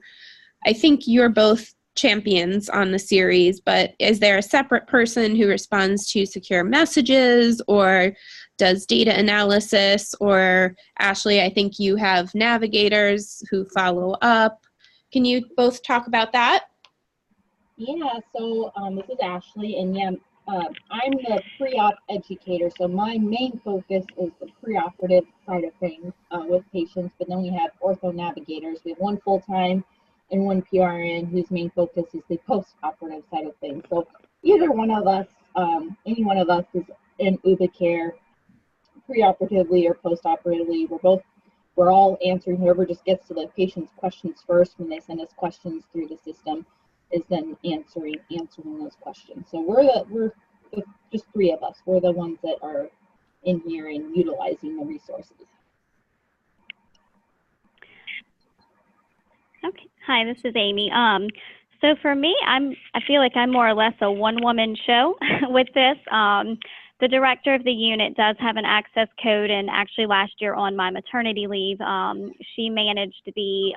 [SPEAKER 1] I think you're both champions on the series, but is there a separate person who responds to secure messages or does data analysis? Or Ashley, I think you have navigators who follow up. Can you both talk about that?
[SPEAKER 2] Yeah, so this is Ashley, and yeah, I'm the pre-op educator, so my main focus is the preoperative side of things with patients, but then we have ortho navigators. We have one full-time and one PRN whose main focus is the post-operative side of things. So either one of us, any one of us is in UBA care preoperatively or post-operatively. We're all answering, whoever just gets to the patient's questions first when they send us questions through the system is then answering those questions. So we're just three of us. We're the ones that are in here and utilizing the resources.
[SPEAKER 3] Okay. Hi, this is Amy. So for me, I feel like I'm more or less a one-woman show with this. The director of the unit does have an access code, and actually last year on my maternity leave, she managed the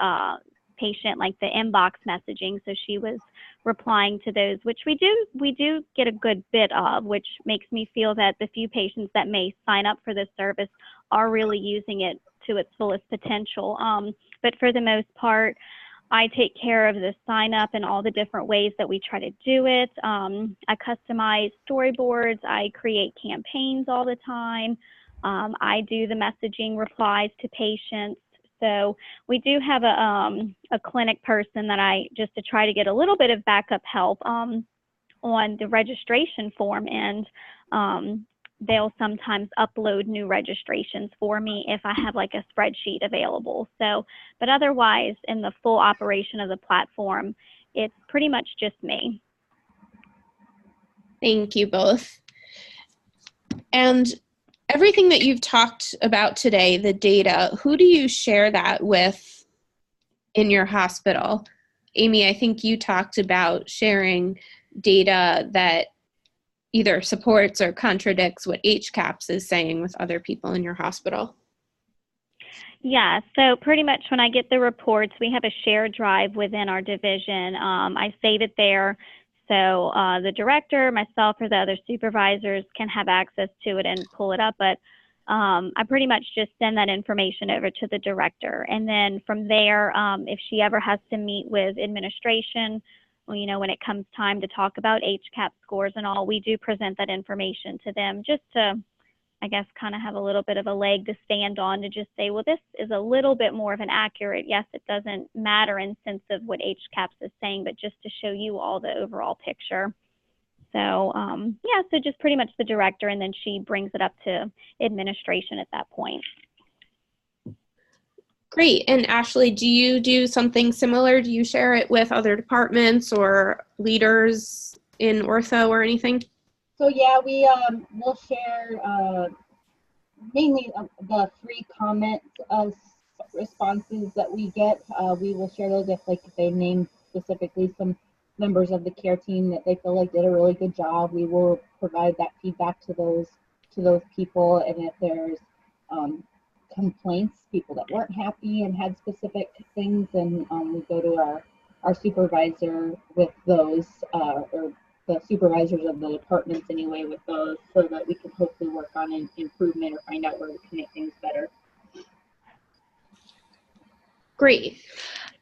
[SPEAKER 3] patient, like the inbox messaging, so she was replying to those, which we do get a good bit of, which makes me feel that the few patients that may sign up for this service are really using it to its fullest potential. But for the most part, I take care of the sign up and all the different ways that we try to do it. I customize storyboards. I create campaigns all the time. I do the messaging replies to patients. So we do have a clinic person that just to try to get a little bit of backup help on the registration form, and they'll sometimes upload new registrations for me if I have like a spreadsheet available. So, but otherwise in the full operation of the platform, it's pretty much just me.
[SPEAKER 1] Thank you both. And everything that you've talked about today, the data, who do you share that with in your hospital? Amy, I think you talked about sharing data that either supports or contradicts what HCAHPS is saying with other people in your hospital.
[SPEAKER 3] Yeah, so pretty much when I get the reports, we have a shared drive within our division. I save it there, so the director, myself, or the other supervisors can have access to it and pull it up, but I pretty much just send that information over to the director. And then from there, if she ever has to meet with administration, well, you know, when it comes time to talk about HCAHPS scores and all, we do present that information to them just to, I guess, kind of have a little bit of a leg to stand on to just say, well, this is a little bit more of an accurate, yes, it doesn't matter in sense of what HCAHPS is saying, but just to show you all the overall picture. So, yeah, so just pretty much the director, and then she brings it up to administration at that point.
[SPEAKER 1] Great. And Ashley, do you do something similar? Do you share it with other departments or leaders in ortho or anything?
[SPEAKER 2] So yeah, we'll share mainly the free comment responses that we get. We will share those if they name specifically some members of the care team that they feel like did a really good job. We will provide that feedback to those people, and if there's complaints, people that weren't happy and had specific things, and we go to our supervisor with those, or the supervisors of the departments anyway with those, so that we can hopefully work on an improvement or find out where we can make things better.
[SPEAKER 1] Great.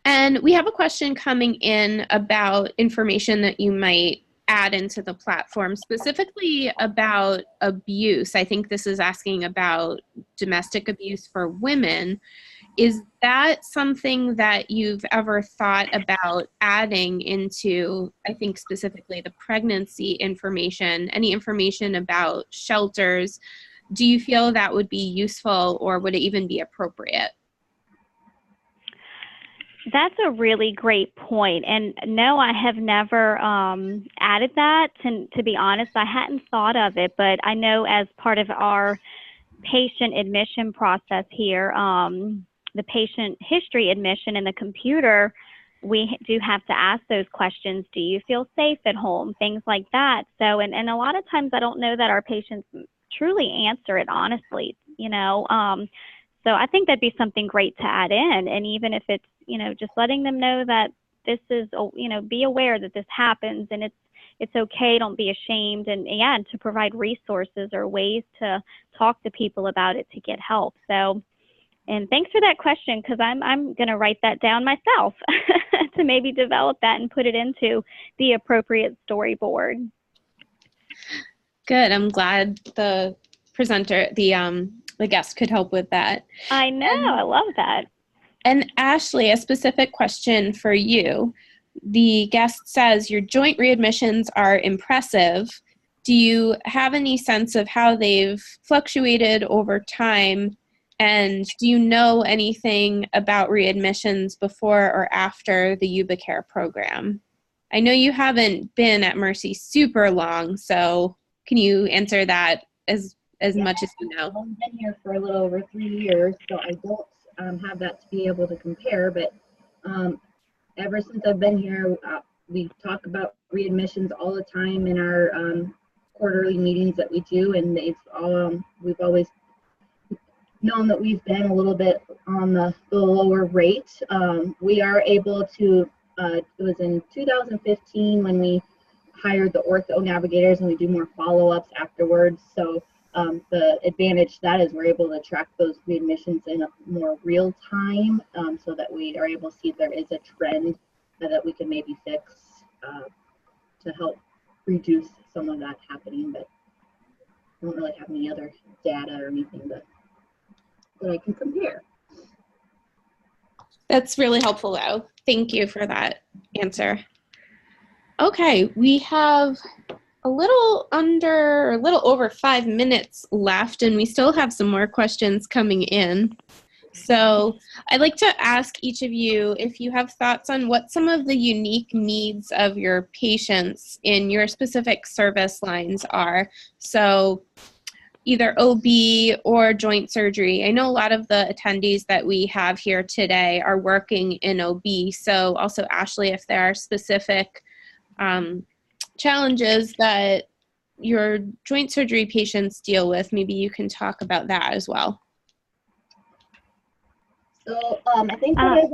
[SPEAKER 1] And we have a question coming in about information that you might add into the platform, specifically about abuse. I think this is asking about domestic abuse for women. Is that something that you've ever thought about adding into, I think specifically the pregnancy information, any information about shelters? Do you feel that would be useful, or would it even be appropriate?
[SPEAKER 3] That's a really great point. And no, I have never added that. To be honest, I hadn't thought of it, but I know as part of our patient admission process here, the patient history admission in the computer, we do have to ask those questions. Do you feel safe at home? Things like that. So, and a lot of times I don't know that our patients truly answer it honestly, you know. So I think that'd be something great to add in. And even if it's, you know, just letting them know that this is, you know, be aware that this happens and it's okay, don't be ashamed. And yeah, and to provide resources or ways to talk to people about it to get help. So, and thanks for that question, because I'm going to write that down myself to maybe develop that and put it into the appropriate storyboard.
[SPEAKER 1] Good. I'm glad the presenter, the guest could help with that.
[SPEAKER 3] I know. I love that.
[SPEAKER 1] And Ashley, a specific question for you. The guest says your joint readmissions are impressive. Do you have any sense of how they've fluctuated over time? And do you know anything about readmissions before or after the YubaCare program? I know you haven't been at Mercy super long, so can you answer that as much as you know?
[SPEAKER 2] I've been here for a little over 3 years, so I don't have that to be able to compare, but ever since I've been here, we talk about readmissions all the time in our quarterly meetings that we do, and we've always known that we've been a little bit on the lower rate. We are able to, it was in 2015 when we hired the ortho navigators, and we do more follow-ups afterwards. So the advantage that is we're able to track those readmissions in a more real time, so that we are able to see if there is a trend that we can maybe fix to help reduce some of that happening. But I don't really have any other data or anything that I can compare.
[SPEAKER 1] That's really helpful, though. Thank you for that answer. Okay, we have a little over 5 minutes left, and we still have some more questions coming in. So I'd like to ask each of you if you have thoughts on what some of the unique needs of your patients in your specific service lines are. So either OB or joint surgery. I know a lot of the attendees that we have here today are working in OB. So also, Ashley, if there are specific challenges that your joint surgery patients deal with, maybe you can talk about that as well.
[SPEAKER 2] So I think I'm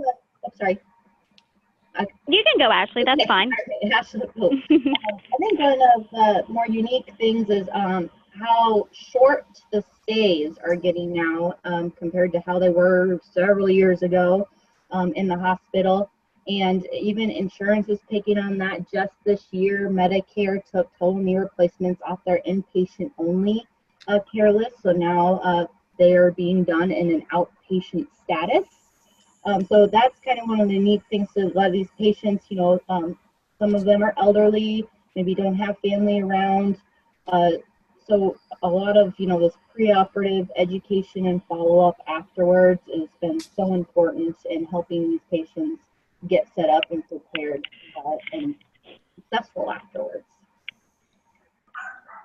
[SPEAKER 2] sorry.
[SPEAKER 3] You can go, Ashley. That's fine.
[SPEAKER 2] Absolutely. I think one of the more unique things is how short the stays are getting now compared to how they were several years ago in the hospital. And even insurance is picking on that. Just this year, Medicare took total knee replacements off their inpatient only care list. So now they are being done in an outpatient status. So that's kind of one of the neat things to a lot of these patients. You know, some of them are elderly, maybe don't have family around. So a lot of, you know, this preoperative education and follow-up afterwards has been so important in helping these patients get set up and prepared and successful afterwards.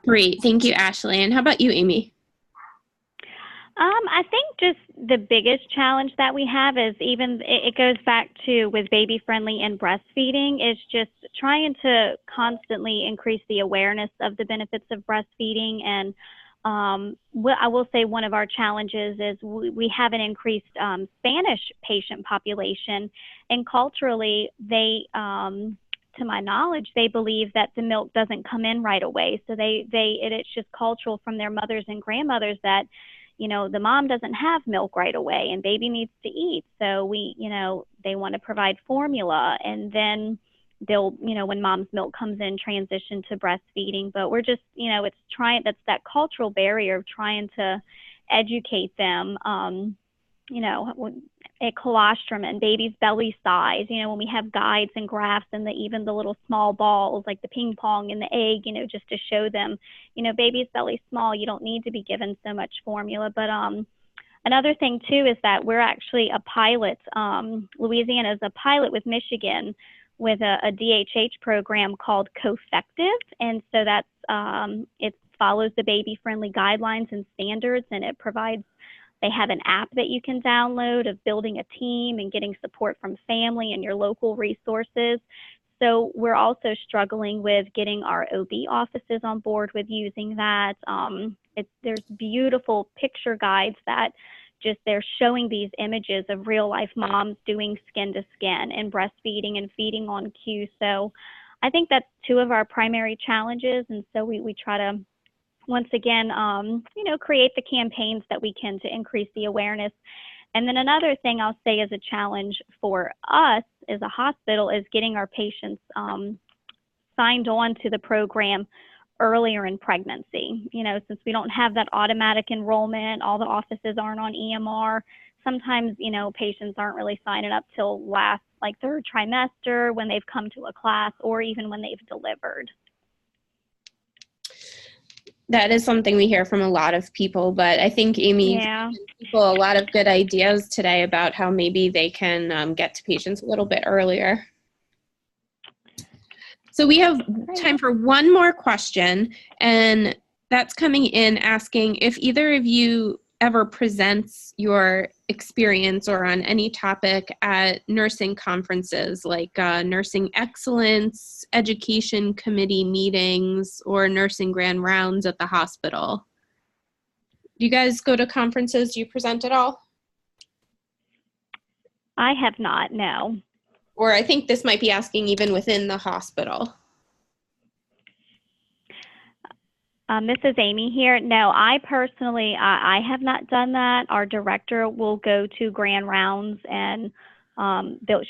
[SPEAKER 1] Great. Thank you, Ashley. And how about you, Amy?
[SPEAKER 3] I think just the biggest challenge that we have is it goes back to with baby friendly and breastfeeding is just trying to constantly increase the awareness of the benefits of breastfeeding. And I will say one of our challenges is we have an increased Spanish patient population, and culturally they, to my knowledge, they believe that the milk doesn't come in right away. So it's just cultural from their mothers and grandmothers that, the mom doesn't have milk right away and baby needs to eat. So they want to provide formula, and then they'll, when mom's milk comes in, transition to breastfeeding. But we're just, that's that cultural barrier of trying to educate them, at colostrum and baby's belly size, when we have guides and graphs and even the little small balls like the ping pong and the egg, just to show them, baby's belly small, you don't need to be given so much formula. But another thing too is that we're actually a pilot. Louisiana is a pilot with Michigan with a DHH program called Cofective, and so that's it follows the baby-friendly guidelines and standards, and they have an app that you can download of building a team and getting support from family and your local resources. So we're also struggling with getting our OB offices on board with using that. There's beautiful picture guides that they're showing these images of real life moms doing skin to skin and breastfeeding and feeding on cue. So I think that's two of our primary challenges. And so we try to, once again, create the campaigns that we can to increase the awareness. And then another thing I'll say is a challenge for us as a hospital is getting our patients signed on to the program earlier in pregnancy. Since we don't have that automatic enrollment, all the offices aren't on EMR. Sometimes, patients aren't really signing up till last, like third trimester when they've come to a class or even when they've delivered.
[SPEAKER 1] That is something we hear from a lot of people, but I think Amy,
[SPEAKER 3] Yeah.
[SPEAKER 1] given people a lot of good ideas today about how maybe they can get to patients a little bit earlier. So we have time for one more question, and that's coming in asking if either of you ever presents your experience or on any topic at nursing conferences like nursing excellence, education committee meetings, or nursing grand rounds at the hospital. Do you guys go to conferences? Do you present at all?
[SPEAKER 3] I have not, no.
[SPEAKER 1] Or I think this might be asking even within the hospital.
[SPEAKER 3] This is Amy here. No, I personally, I have not done that. Our director will go to grand rounds and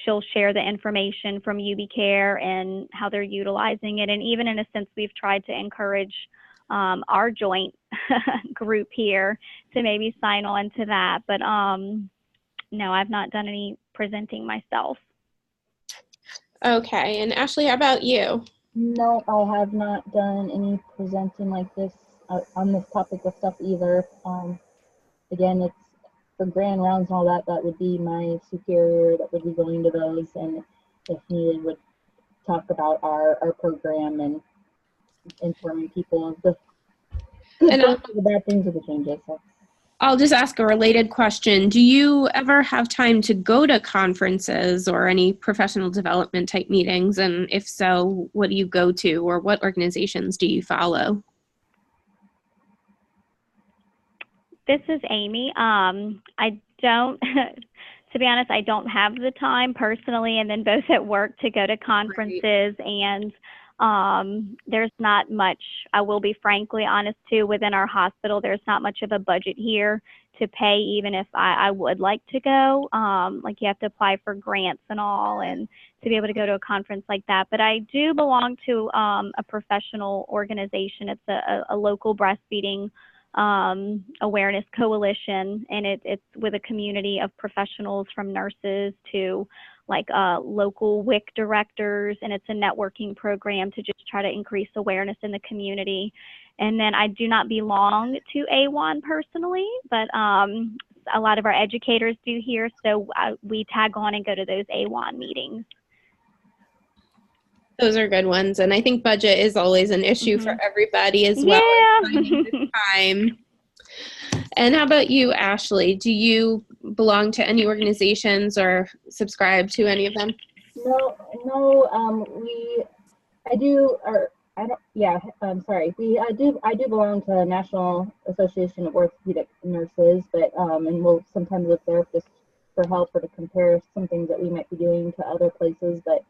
[SPEAKER 3] she'll share the information from UB Care and how they're utilizing it. And even in a sense, we've tried to encourage our joint group here to maybe sign on to that. But no, I've not done any presenting myself.
[SPEAKER 1] Okay, and Ashley, how about you?
[SPEAKER 2] No, I have not done any presenting like this on this topic of stuff either. Again, it's for grand rounds and all that. That would be my superior that would be going to those, and if needed, would talk about our program and informing people of the good things, the bad things, or the changes. So.
[SPEAKER 1] I'll just ask a related question. Do you ever have time to go to conferences or any professional development type meetings? And if so, what do you go to, or what organizations do you follow?
[SPEAKER 3] This is Amy. I don't, to be honest, I don't have the time personally, and then both at work to go to conferences. Right. And there's not much, I will be frankly honest too, within our hospital, there's not much of a budget here to pay, even if I would like to go. Like you have to apply for grants and all, and to be able to go to a conference like that. But I do belong to a professional organization. It's a local breastfeeding awareness coalition, and it's with a community of professionals from nurses to like local WIC directors, and it's a networking program to just try to increase awareness in the community. And then I do not belong to AWHONN personally, but a lot of our educators do here, so we tag on and go to those AWHONN meetings.
[SPEAKER 1] Those are good ones, and I think budget is always an issue for everybody as well.
[SPEAKER 3] Yeah.
[SPEAKER 1] Time. And how about you, Ashley? Do you belong to any organizations or subscribe to any of them?
[SPEAKER 2] No. I do belong to the National Association of Orthopedic Nurses, but and we'll sometimes look there just for help or to compare some things that we might be doing to other places. But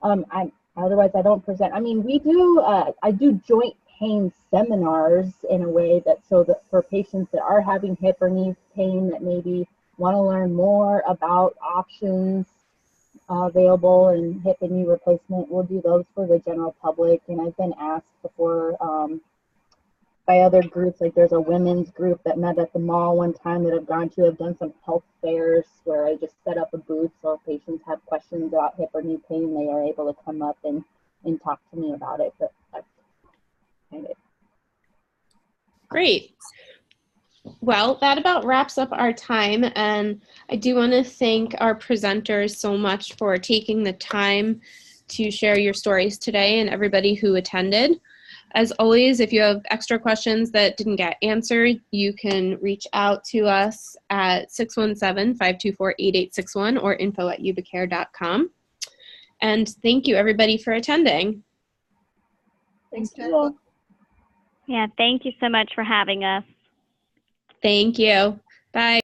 [SPEAKER 2] otherwise I don't present. I mean, we do. I do joint pain seminars in a way that so that for patients that are having hip or knee pain that maybe want to learn more about options available in hip and knee replacement, we'll do those for the general public. And I've been asked before by other groups, like there's a women's group that met at the mall one time that I've gone to. I've done some health fairs where I just set up a booth so if patients have questions about hip or knee pain, they are able to come up and talk to me about it. But that's kind of it.
[SPEAKER 1] Great. Well, that about wraps up our time, and I do want to thank our presenters so much for taking the time to share your stories today and everybody who attended. As always, if you have extra questions that didn't get answered, you can reach out to us at 617-524-8861 or info@ubicare.com. And thank you, everybody, for attending.
[SPEAKER 4] Thanks,
[SPEAKER 2] Thank
[SPEAKER 4] Jen.
[SPEAKER 2] you.
[SPEAKER 3] Yeah, thank you so much for having us.
[SPEAKER 1] Thank you. Bye.